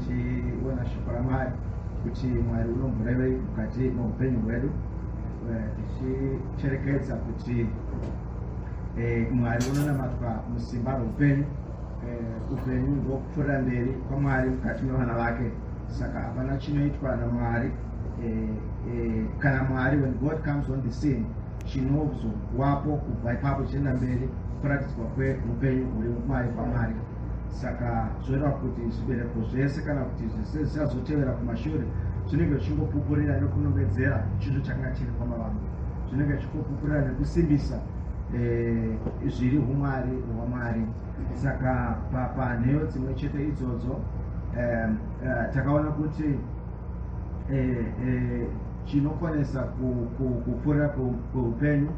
tichiona shoko raMwari kuti Mwari unomborevei mukati muupenyu hwedu, tichicherekedza kuti Mwari unonamatwa musimba roupenyu. Upenyu ndokupfuurira mberi kwaMwari mukati mevana vake. Saka hapana chinoitwa naMwari kana Mwari, when God comes on the scene, chinozowapo kubva ipapo chienda mberi kuratidzwa kweupenyu huri Mwari kwaMwari. Saka zvoreva kuti zvibereko zvese kana kuti zvese zvichazotevera kumashure zvinenge zvichingopupurira nekunongedzera chinhu chakanga chiri kwamavambo, zvinenge zvichingopupurira nekusimbisa zviri umwari hwaMwari. Saka panheyo dzimwe chete idzodzo takaona kuti chinokonesa kupfuurira kweupenyu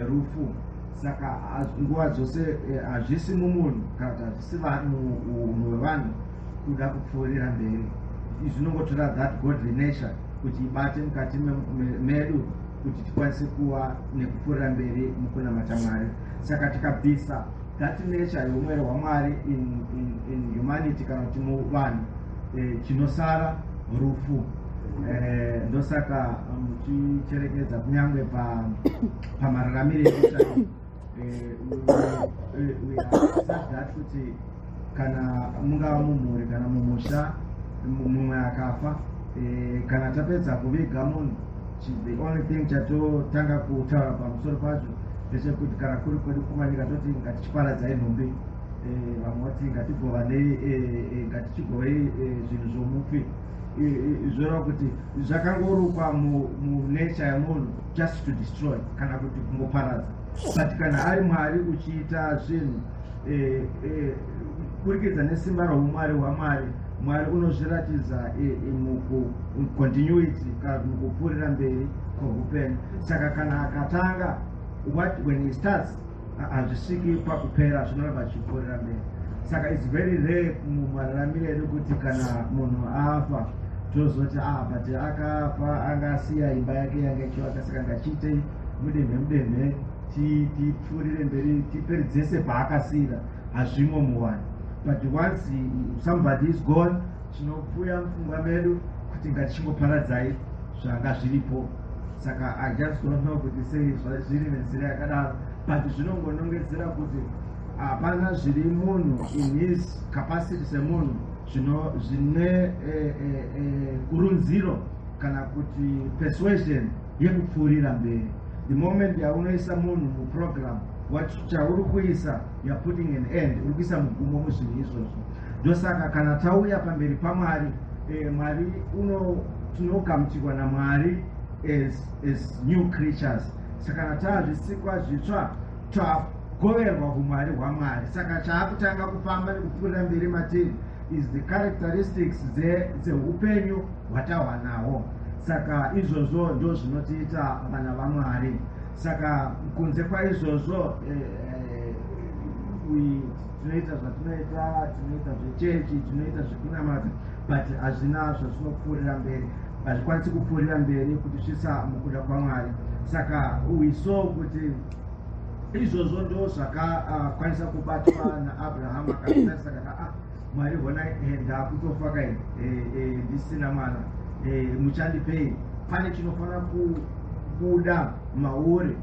rufu. Saka nguva dzose hazvisi mumunhu kana kuti hazvisi munhu wevanhu kuda kupfuurira mberi. Zvinongotora that godly nature kuti ibate mukati medu kuti tikwanise kuva nekupfuurira mberi mukunamata Mwari. Saka tikabvisa that nature yeumwere hwaMwari in humanity kana kuti muvanhu, chinosara rufu. Ndosaka muchicherekedza kunyange pamararamiro edu that kuti kana mungava mumhuri kana mumusha mumwe akafa, kana tapedza kuviga munhu, the only thing chatotanga kutaura pamusoro pacho ndechekuti kana kuri kwedu kumanyika toti ngatichiparadzai nhumbi, vamwe vati ngatichigovei zvinhu zvomufi. Zvoreva kuti zvakangorukwa munature yemunhu just to destroy kana kuti kungoparadza. But kana ari Mwari uchiita zvinhu kuburikidza nesimba roumwari hwaMwari, Mwari unozviratidza continuity kana mukupfuurira mberi kweupenyu. Saka kana akatanga, when he starts hazvisviki pakupera, zvinoramba zvichipfuurira mberi. Saka it's very rare mumararamiro edu kuti kana munhu afa tozoti but akafa angasiya imba yake yange ichivaka, saka ngachiitei mudemhe tipfuurire mberi tipedzese paakasiyira. Hazvimo muvanhu. But once somebody is gone, tinopfuya mupfungwa medu kuti ngatichingoparadzai zvanga zviripo. Saka I just don't know kuti sei zviri nenzira yakadaro, but zvinongonongedzera kuti hapana zviri munhu in his capacity semunhu zvine kurunziro kana kuti persuasion yekupfuurira mberi. The moment yaunoisa munhu muprogram, chauri kuisa, you are putting an end, uri kuisa mugumo muzvinhu izvozvo. Ndosaka kana tauya pamberi paMwari, Mwari tinogamuchirwa naMwari as new creatures. Saka kana taazvisikwa zvitsva tagoverwa umwari hwaMwari. Saka chaakutanga kufamba nekupfuurira mberi matiri is the characteristics dzeupenyu hwatahwanaho. Saka izvozvo ndo zvinotiita vana vaMwari. Saka kunze kwaizvozvo tinoita zvatinoita, tinoita zvechechi, tinoita zvekunamata, but hazvina zvazvinopfuurira mberi, hazvikwanisi kupfuurira mberi kuti svisa mukuda kwaMwari. Saka we saw kuti izvozvo ndo zvakakwanisa kubatwa naAbhurahama. Akatarisa kana Mwari honai ndakutofa kai, ndisina mwana, muchandipei. Pane chinofanira kubuda mauri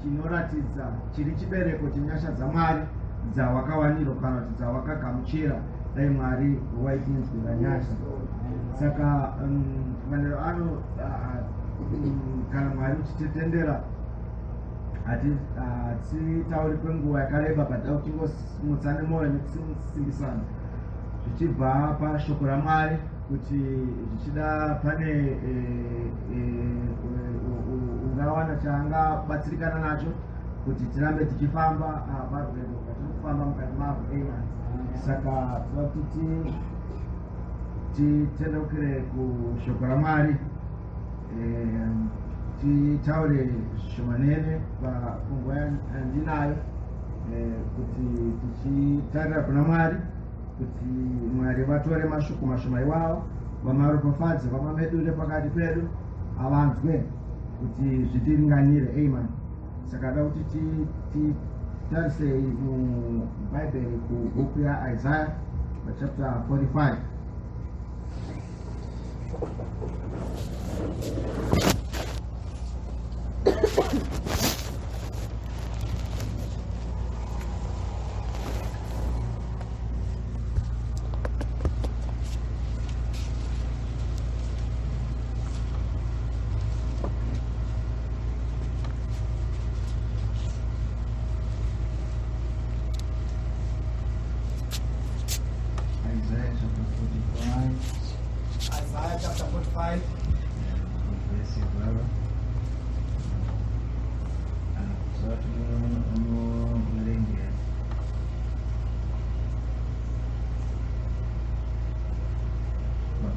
chinoratidza chiri chibereko chenyasha dzaMwari dzawakawanirwa kana kuti dzawakagamuchira dai Mwari waitinzwira nyasha. Saka maneno ano kana Mwari uchititendera hatitauri kwenguva yakareba, but uchingomutsa nemwoyo nekusimbisana zvichibva pashoko raMwari kuti zvichida pane ungawana chaangabatsirikana nacho kuti tirambe tichifamba parwendo rwatinofamba mukati mavo. Saka toda kuti titendukire kushoko raMwari, titaure shomanene panguva yandinayo, kuti tichitarira kuna Mwari kuti Mwari vatore mashoko mashoma iwawo vamaropafadze vamamedure pakati pedu, avanzwe kuti zvitiringanire. Amen. Saka da kuti titarise mubhaibheri kubhuku yaIsaiah chapter 45. Isaiah chapter 45.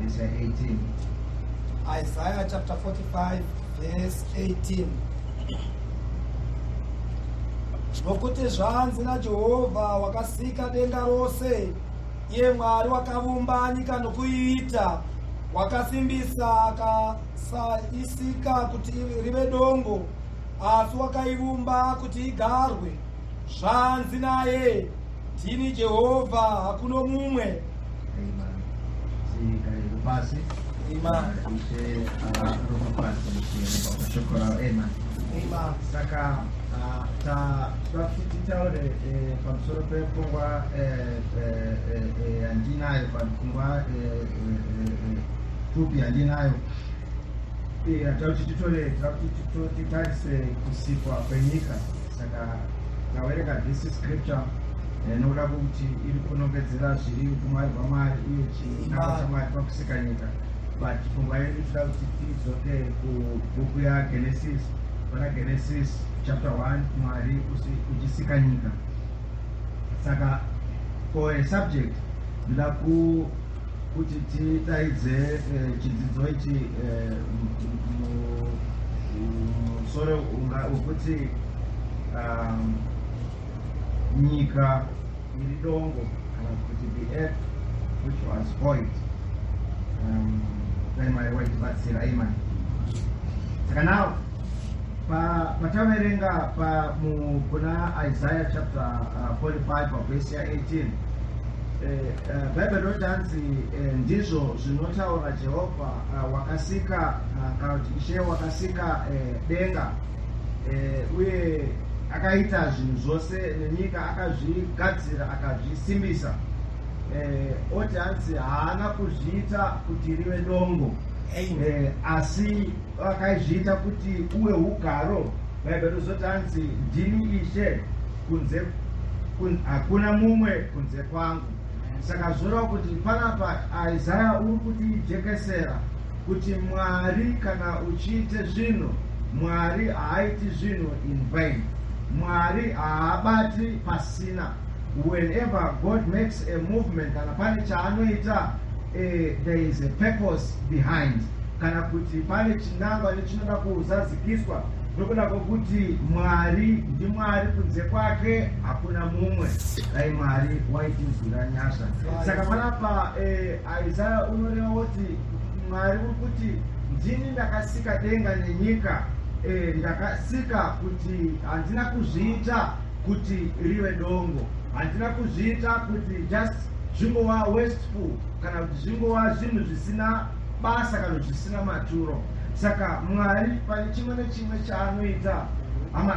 Verse 18. Isaiah chapter 45 verse 18. Nokuti zvanzi naJehovha wakasika denga rose, iye Mwari wakavumba nyika nokuiita, wakasimbisa akasaisika kuti rive dongo, asi wakaivumba kuti igarwe. Zvanzi naye, ndini Jehovha, hakuna mumwe. Amen. Basi Amen. Saka titaure pamusoro pepfungwa yandinayo, pafungwa pfupi yandinayo, titarise kusikwa kwenyika. Saka tawerenga this scripture nokuda kuti iri kunongedzera zviri kumwari kwaMwari uye chinangwa chaMwari pakusika nyika. But pfungwa yedu toda kuti tidzoke kubhuku yaGenesis, pana Genesis chapter 1, Mwari uchisika nyika. Saka for a subject ndoda kuti tidaidze chidzidzo ichi musoro wekuti nyika iri dongo, kana kuti the earth which was void. Mwari waitibatsira. Amen. Saka now pataverenga kuna Isaiah chapter 45 verse 18, Bible rotanzi ndizvo zvinotaura Jehovha wakasika, kana kuti Ishe wakasika denga, uye akaita zvinhu zvose nenyika, akazvigadzira akazvisimbisa. Oti hanzi haana kuzviita kuti rive dongo, asi akaizviita kuti uwe ugaro. Bible rozoti hanzi ndini Ishe, hakuna mumwe kunze kwangu. Saka zvoreva kuti panapa Isaiah uri kutijekesera kuti Mwari kana uchiite zvinhu, Mwari haaiti zvinhu in vain. Mwari haabati pasina. Whenever God makes a movement, kana pane chaanoita, there is a purpose behind. Kana kuti pane chinangwa nechinoda kuzadzikiswa, nokuda kwokuti Mwari ndiMwari, kunze kwake hakuna mumwe. Dai Mwari waitinzwira nyasha. Saka panapa Isaiah unoreva kuti Mwari uri kuti ndini ndakasika denga nenyika, ndakasika kuti handina kuzviita kuti rive dongo, handina kuzviita kuti just zvingova wasteful, kana kuti zvingova zvinhu zvisina basa kana zvisina maturo. Saka Mwari pane chimwe nechimwe chaanoita,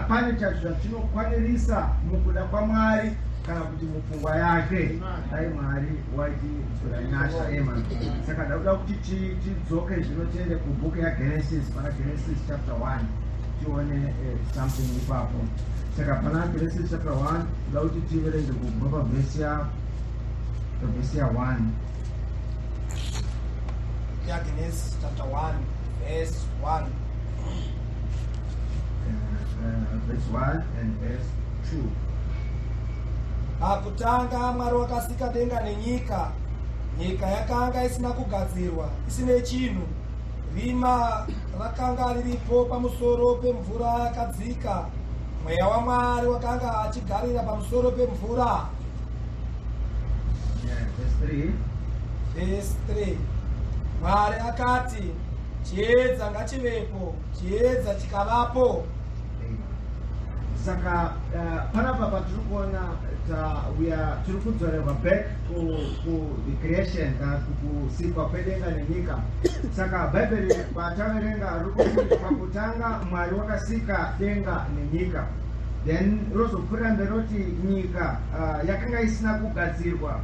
pane chinokwanirisa mukuda kwaMwari kana kuti mupfungwa yake. Dai Mwari waitinzwira nyasha. Amen. Saka ndakuda kuti tidzoke zvino tiende kubhuku yaGenesis, pana Genesis chapter 1, tione something ipapo. Saka pana Genesis chapter 1 ndoda kuti tiverenge kubva pavhesi ya 1. Genesis chapter 1 verse 1. Verse 1 and verse 2. Pakutanga Mwari wakasika denga nenyika, nyika yakanga isina kugadzirwa, isina chinhu. Rima rakanga riripo pamusoro pemvura yakadzika, mweya waMwari wakanga achigarira pamusoro pemvura. Verse 3. Verse 3. Mwari akati, chiedza ngachivepo, chiedza chikavapo. Saka panapa patirikuona tirikudzorerwa back to the creation kana kusikwa kwedenga nenyika. Saka Bible pataverenga rikuti pakutanga Mwari wakasika denga nenyika. Then rozopfuura mberi roti nyika yakanga isina kugadzirwa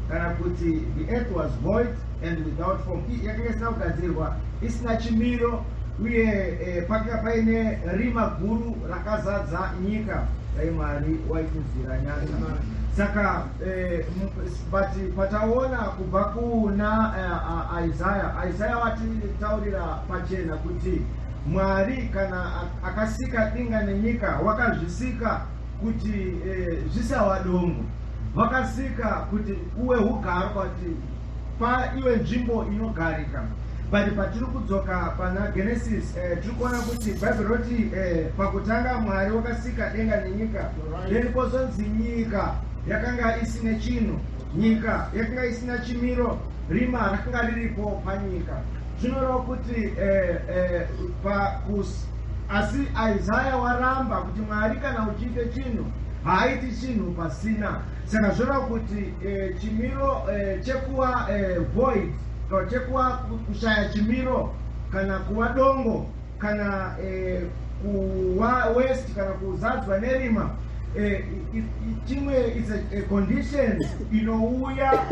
kana kuti the earth was void and without form. Yakanga isina kugadzirwa isina chimiro uye pakanga paine rima guru rakazadza nyika dai Mwari waitinzwira nyasha. Saka pataona kubva kuna Isaiah watitaurira pachena kuti Mwari kana akasika dinga nenyika wakazvisika kuti zvisawa dongo, wakasika kuti uwe ugaro kuti pa iwe nzvimbo inogarika. But patiri kudzoka pana Genesis tiri kuona kuti Bible roti pakutanga Mwari wakasika denga nenyika, then kozonzi nyika yakanga isina chinhu, nyika yakanga isina chimiro, rima rakanga riripo panyika. Zvinoreva kuti asi Isaiah waramba kuti Mwari kana uchiite chinhu haaiti chinhu pasina. Saka zvoreva kuti chimiro chekuva void kana chekuva kushaya chimiro kana kuva dongo kana kuva waste kana kuzadzwa nerima chimwe is a condition inouya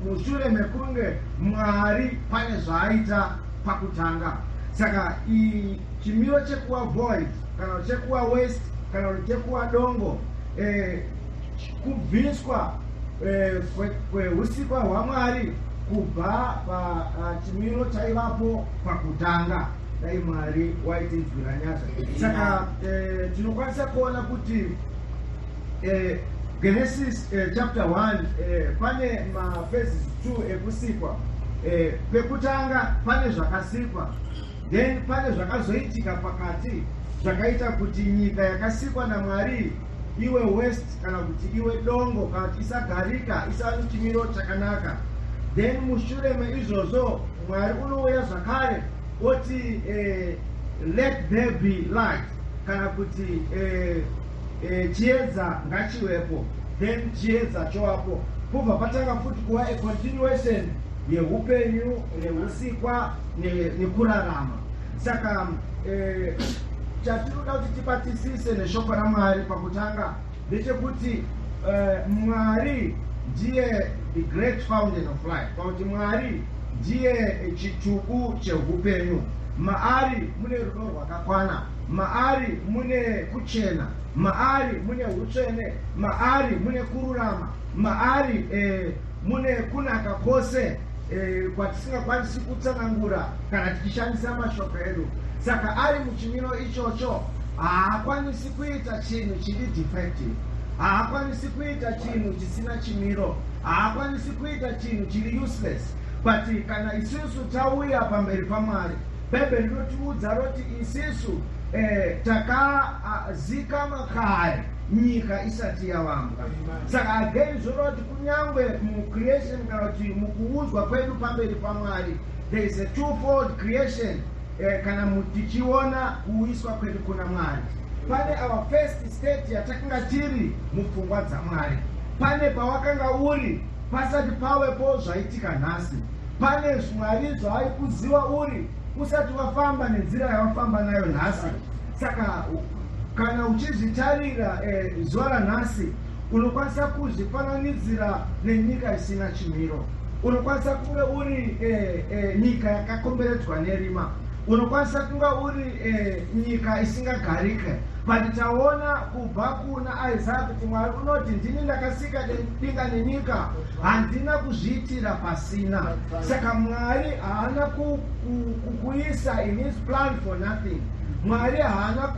mushure mekunge Mwari pane zvaaita pakutanga. Saka chimiro chekuva void kana chekuva waste kana chekuva dongo kubviswa kweusikwa hwaMwari kubva pachimiro chaivapo pakutanga dai Mwari waitinzwira nyasha. Saka tinokwanisa kuona kuti Genesis chapter 1 pane maphases 2 ekusikwa. Pekutanga pane zvakasikwa, then pane zvakazoitika pakati zvakaita kuti nyika yakasikwa naMwari iwe west kana kuti iwe dongo kana kuti isagarika isava nechimiro chakanaka. Then mushure meizvozvo Mwari unouya zvakare oti let there be light kana kuti chiedza ngachiwepo, then chiedza chowapo. Pobva patanga futi kuva a continuation yeupenyu neusikwa nekurarama. Saka chatinoda kuti tibatisise neshoko raMwari pakutanga ndechekuti Mwari ndiye the great fountain of life, pakuti Mwari ndiye chitubu cheupenyu. Maari mune rudo rwakakwana, maari mune kuchena, maari mune utsvene, maari mune kururama, maari mune kunaka kwose kwatisingakwanisi kutsanangura kana tichishandisa mashoko edu. Saka ari muchimiro ichocho haakwanisi kuita chinhu chiri defective, haakwanisi kuita chinhu chisina chimiro, haakwanisi kuita chinhu chiri useless. But kana isusu tauya pamberi paMwari, Bible rinotiudza roti isusu takazikama kare nyika isati yavambwa. Saka again zvoroti kunyangwe mucreation kana kuti mukuudzwa kwedu pamberi paMwari there is a twofold creation. Kana tichiona kuiswa kwedu kuna Mwari, pane our first state yatakanga tiri mupfungwa dzaMwari, pane pawakanga uri pasati pawepo zvaitika nhasi, pane Mwari zvaaikuziva uri usati wafamba nenzira yawafamba nayo nhasi. Saka kana uchizvitarira zuva ranhasi unokwanisa kuzvifananidzira nenyika isina chimiro, unokwanisa kunge uri nyika yakakomberedzwa nerima, unokwanisa kunga uri nyika isingagarike. But taona kubva kuna Isaiah kuti Mwari unoti ndini ndakasika denga nenyika, handina kuzviitira pasina. Saka Mwari haana kukuisa in his plan for nothing. Mwari haana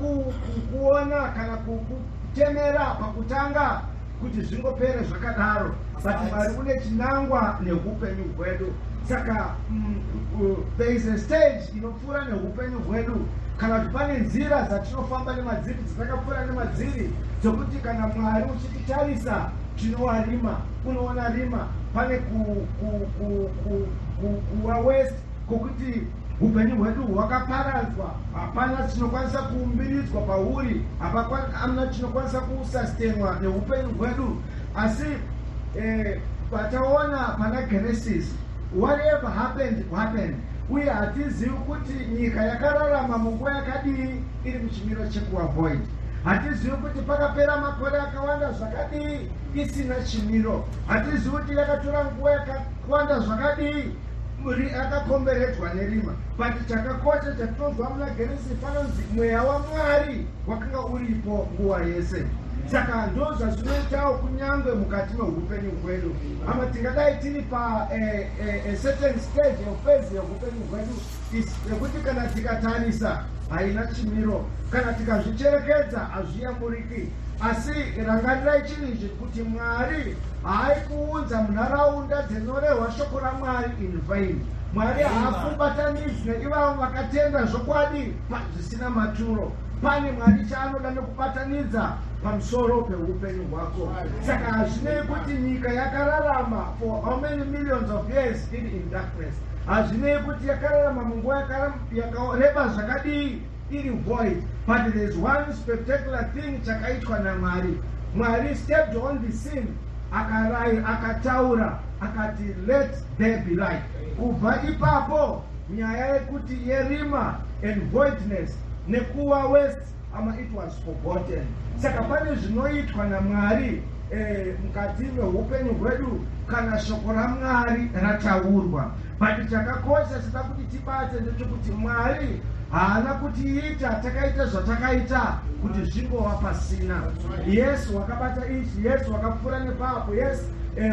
kuona kana kutemera pakutanga kuti zvingopere zvakadaro, but Mwari une chinangwa neupenyu hwedu. Saka there is a stage inopfuura neupenyu hwedu, kana kuti pane nzira dzatinofamba nemadziri dzitakapfuura nemadziri dzokuti kana Mwari uchititarisa tinowa rima, unoona rima, pane kuwa west kokuti upenyu hwedu hwakaparadzwa, hapana chinokwanisa kuumbiridzwa pauri, hapana chinokwanisa kusustainwa neupenyu hwedu. Asi pataona pana Genesis, whatever happened uye hatizivi kuti nyika yakararama munguva yakadii iri muchimiro chekuavoid. Hatizivi kuti pakapera makore akawanda zvakadii isina chimiro. Hatizivi kuti yakatora nguva yakawanda zvakadii akakomberedzwa nerima. But chakakosha chatinonzwa muna Genesis panonzi mweya waMwari wakanga uripo nguva yese. Saka ndo zvazvinoitawo kunyangwe mukati meupenyu hwedu. Ama tingadai tiri pa a certain stage of phase yeupenyu hwedu yekuti kana tikatarisa haina chimiro, kana tikazvicherekedza hazviyamburiki. Asi rangarirai chinhu kuti Mwari haikuunza munharaunda dzinorehwa shoko raMwari in vain. Mwari haakubatanidzi neivavo vakatenda zvokwadi zvisina maturo. Pane Mwari chaanoda nekubatanidza pamusoro peupenyu hwako. Saka hazvinei kuti nyika yakararama for how many millions of years iri in darkness. Hazvinei kuti yakararama munguva yakareba zvakadii iri void. But there is one spectacular thing chakaitwa naMwari. Mwari stepped on the scene, akataura, akati let there be light. Kubva ipapo nyaya yekuti yerima and voidness nekuwa west it was forgotten. Saka pane zvinoitwa naMwari mukati meupenyu hwedu kana shoko raMwari rataurwa. But chakakosha sida kuti tibate ndechekuti Mwari haana kutiita takaita zvatakaita kuti zvingova pasina. Yesu wakabata ichi, Yesu wakapfuura nepapo, Yesu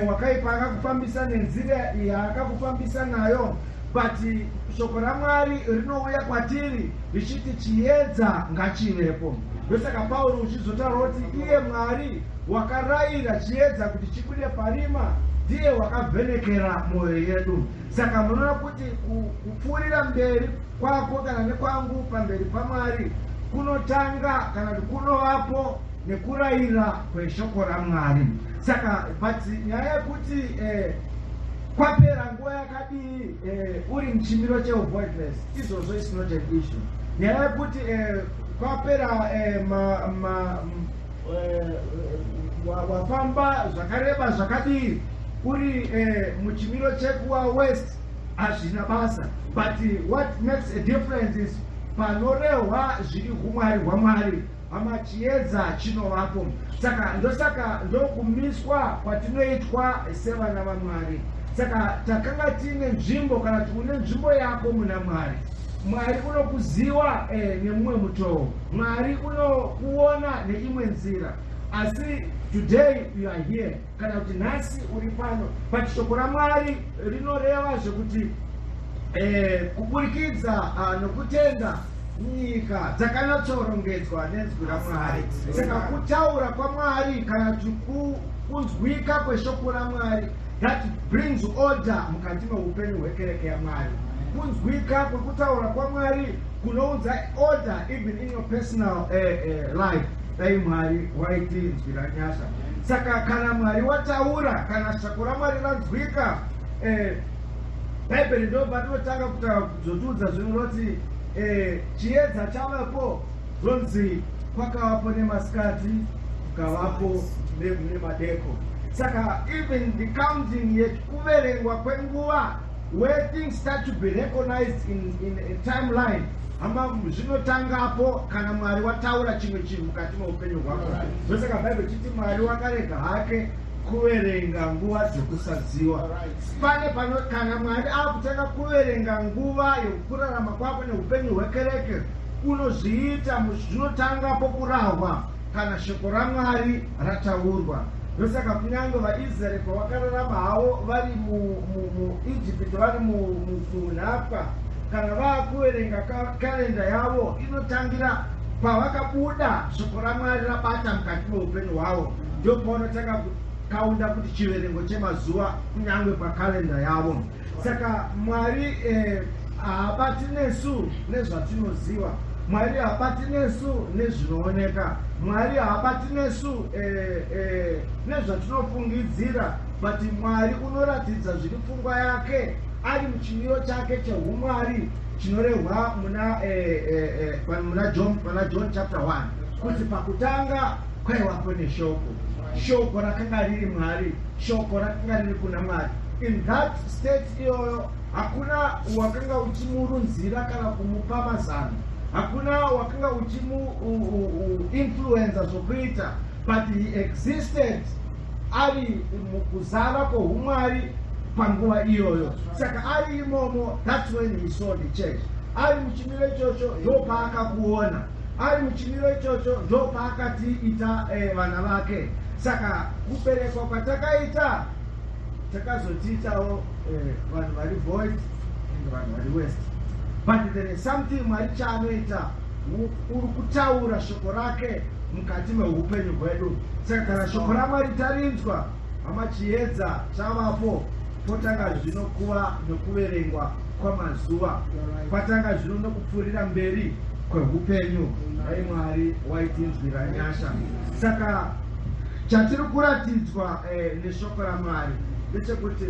wakaipa akakufambisa nenzira yaakakufambisa nayo. But shoko raMwari rinouya kwatiri richiti chiedza ngachivepo. Ndosaka Pauro uchizotaura kuti iye Mwari wakarayira chiedza kuti chibude parima ndiye wakavhenekera mwoyo yedu. Saka munoona kuti kupfuurira mberi kwako kana nekwangu pamberi paMwari kunotanga kana kuti kunovapo nekurayira kweshoko raMwari. Saka but nyaya yekuti kwapera nguva yakadii uri muchimiro chevoidness, izvozvo is not an issue. Nyaya yekuti kwapera wafamba zvakareba zvakadii uri muchimiro chekuwa west hazvina basa. But what makes a difference is panorehwa zviri umwari hwaMwari, ama chiedza chinovapo. Saka ndokumiswa kwatinoitwa sevana vaMwari. Saka takanga tine nzvimbo kana une nzvimbo yako muna Mwari. Mwari unokuziva nemumwe mutoo. Mwari unokuona neimwe nzira. Asi today you are here, kana kuti nhasi uri pano, but shoko raMwari rinoreva zvekuti kuburikidza nokutenda nyika dzakanatsorongedzwa nenzwi raMwari. Saka kutaura kwaMwari kana kuti kunzwika kweshoko raMwari that brings order mukati meupenyu hwekereke yaMwari. Kunzwika kwekutaura kwaMwari kunoudza order even in your personal life. Dai Mwari waiti nzwi ranyasha. Saka kana Mwari wataura, kana shoko raMwari ranzwika, Bhaibheri ndobva tinotanga kuzotudza zvinoti chiedza chavapo, zonzi kwakavapo nemasikati, kukavapo nemadeko. Saka even the counting yekuverengwa kwenguva, where things start to be recognized in a timeline, ama zvinotangapo kana Mwari wataura chimwe chinhu mukati meupenyu hwako. Ndosaka Bhaibheri chiti Mwari wakarega hake kuverenga nguva dzekusaziva. Pane kana Mwari akutanga kuverenga nguva yekurarama kwako neupenyu hwekereke, unozviita zvinotangapo kurahwa kana shoko raMwari rataurwa. Ndosaka kunyange vaIsraeri pavakararama havo vari muIjipiti, vari munhapwa, kana vakuverenga kalenda yavo inotangira pavakabuda shoko raMwari rabata mukati meupenyu hwavo. Ndio paunotanga kaunda kuti chiverengo chemazuva kunyange pakalenda yavo. Saka Mwari haabati nesu nezvatinoziva. Mwari haabati nesu nezvinooneka. Mwari haabati nesu nezvatinofungidzira. But Mwari unoratidza zviri pfungwa yake ari muchimiro chake cheumwari chinorehwa muna John chapter 1 kuti pakutanga kwaivapo shoko rakanga riri Mwari, shoko rakanga riri kuna Mwari. In that state iyoyo hakuna wakanga uchimurunzira kana kumupa mazano, hakuna wakanga uchimu-influenza zvokuita, but he existed ari mukuzara kwoumwari panguva iyoyo. Saka ari imomo, that's when he saw the church. Ari muchimiro ichocho ndopaakakuona, ari muchimiro ichocho ndopaakati ita vana vake. Saka kuberekwa kwatakaita takazotiitawo vanhu vari void and vanhu vari west, but there is something Mwari chaanoita, uri kutaura shoko rake mukati meupenyu hwedu. Saka kana shoko raMwari tarinzwa, hama chiedza chavapo, potanga zvino kuva nokuverengwa kwamazuva, kwatanga zvino nokupfuurira mberi kweupenyu. Dai Mwari waitinzwira nyasha. Saka chatiri kuratidzwa neshoko raMwari ndechekuti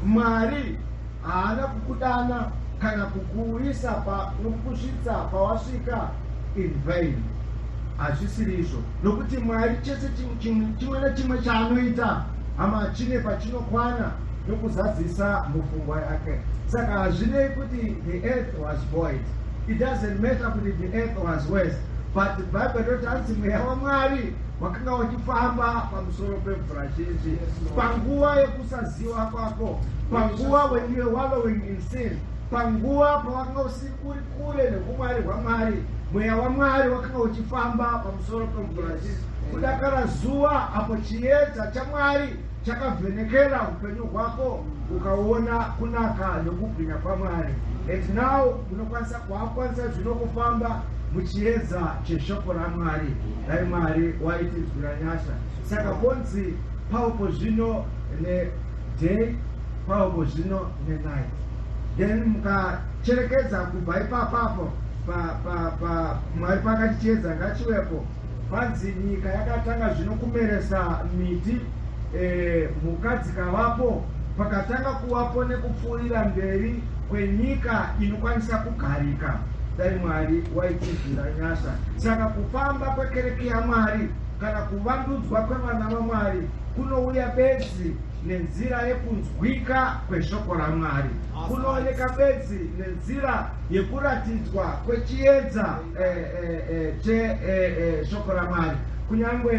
Mwari haana kukudana kana kukuisa nokukusvitsa pawasvika in vain. Hazvisiri izvo, nokuti Mwari chese chimwe nechimwe chaanoita hama chine pachinokwana nokuzadzisa mupfungwa yake. Saka hazvinei kuti the earth was void, it doesn't matter kuti the earth was west, but the Bible ndotanzi mweya waMwari wakanga wachifamba pamusoro pemvura zhinji panguva yekusaziva kwako, panguva when you are wallowing in sin, panguva pawakanga uri kure neumwari hwaMwari, mweya waMwari wakanga uchifamba pamusoro pemvura zhinji. Kudakara zuva apo chiedza chaMwari chakavhenekera upenyu hwako, ukaona kunaka nokubwinya kwaMwari. And now unokwanisa kuakwanisa zvinokufamba muchiedza cheshoko raMwari. Dai Mwari waitinzwira nyasha. Saka konzi paupo zvino neday, paupo zvino nenight. Then mukacherekedza kubva ipapapo Mwari pakati chiedza ngachiwepo. Panzi nyika yakatanga zvino kumeresa miti, mhuka dzikavapo, pakatanga kuvapo nekupfuurira mberi kwenyika inokwanisa kugarika. Dai Mwari waitinzwira nyasha. Saka kufamba kwekereke yaMwari kana kuvandudzwa kwevana vaMwari kunouya bedzi nenzira yekunzwika kweshoko raMwari, kunooneka bedzi nenzira yekuratidzwa kwechiedza cheshoko raMwari. Kunyangwe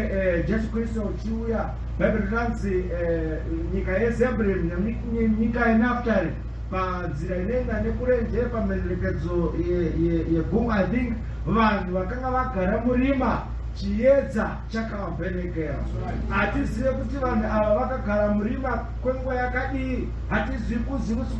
Jesu Kristu uchiuya, Bible rinanzi nyika yeZebuluni nenyika yeNaftali, panzira inoenda nekurenje pamhenderekedzo yegungwa, I think vanhu vakanga vagara murima chiedza chakavhenekera. Hatizive kuti vanhu ava vakagara murima kwenguva yakadii, hatizivi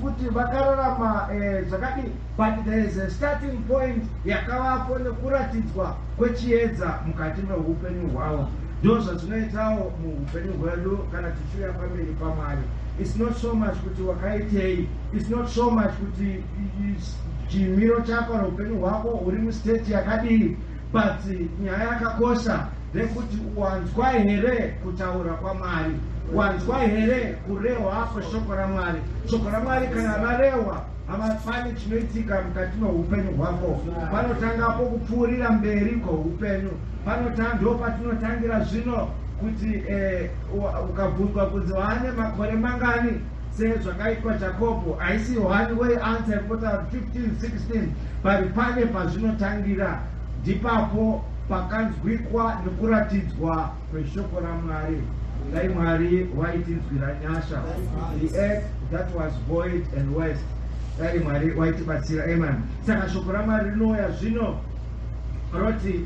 kuti vakararama zvakadii, but there is a starting point yakavapo nekuratidzwa kwechiedza mukati meupenyu hwavo. Ndo zvazvinoitawo muupenyu hwedu kana tichiuya pamberi paMwari. It's not so much kuti wakaitei, it's not so much kuti chimiro chako neupenyu hwako uri mustate yakadii, but nyaya yakakosha ndekuti wanzwa here kutaura kwaMwari, wanzwa here kurehwa kweshoko raMwari. Shoko raMwari kana rarehwa, hama pane chinoitika mukati meupenyu hwako. Panotangapo kupfuurira mberi kweupenyu, ndo patinotangira zvino kuti ukabvunzwa kunzi waane makore mangani sezvakaitwa Jakobho, haisi one way answer kuti 15, 16, but pane pazvinotangira, ndipapo pakanzwikwa nekuratidzwa kweshoko raMwari. Dai Mwari waitinzwira nyasha. The earth that was void and west, dai Mwari waitibatsira. Amen. Saka shoko raMwari rinouya zvino roti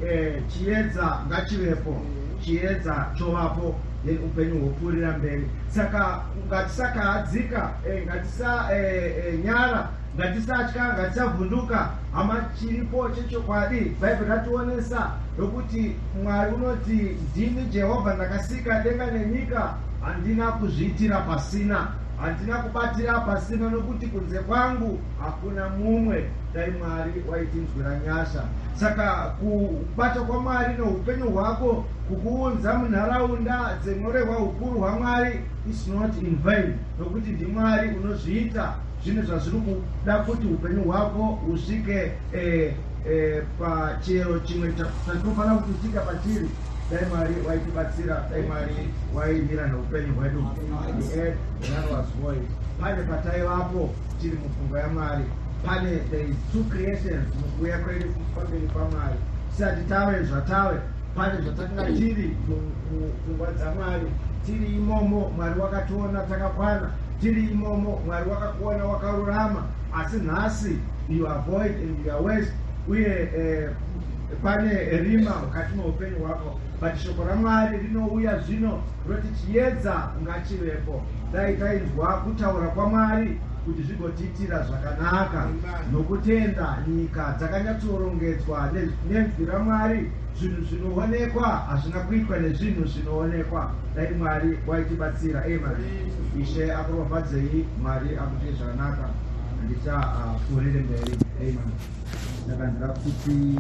chiedza ngachivepo, chiedza chovapo, then upenyu hopfuurira mberi. Saka ngatisakahadzika, ngatisanyara, ngatisatya, ngatisavhunduka, hama chiripo chechokwadi. Bible rationesa rokuti Mwari unoti ndini Jehovha ndakasika denga nenyika, handina kuzviitira pasina. handina kubatira pasina nokuti kunze kwangu hakuna mumwe dai Mwari waitinzwira nyasha. Saka kubata kwaMwari noupenyu hwako kukuunza munharaunda dzenyorehwa ukuru hwaMwari is not in vain, nokuti ndiMwari unozviita zvinhu zvazviri kuda kuti upenyu hwako usvike pachero chimwe chatinofanira kuti usvika pachiri. Dai Mwari waitibatsira, dai Mwari waimira neupenyu hwedu. Pane pataivapo tiri mupfungwa yaMwari, pane there is two creations mukuuya kwedu pamberi paMwari. Tisati tave zvatave, pane zvatakanga tiri mupfungwa dzaMwari. Tiri imomo Mwari wakationa takakwana, tiri imomo Mwari wakakuona wakarurama, asi nhasi you are void and you are waste, uye pane rima mukati meupenyu hwako. But shoko raMwari rinouya zvino roti chiedza ngachivepo. Dai tainzwa kutaura kwaMwari kuti zvigotiitira zvakanaka nokutenda nyika dzakanyatsorongedzwa nenzwi raMwari. Zvinhu zvinoonekwa hazvina kuitwa nezvinhu zvinoonekwa. Dai Mwari waitibatsira. Amen. Ishe akuropadzei, Mwari akuite zvakanaka, handisa pfuurire mberi. Amen. Saka ndira kuti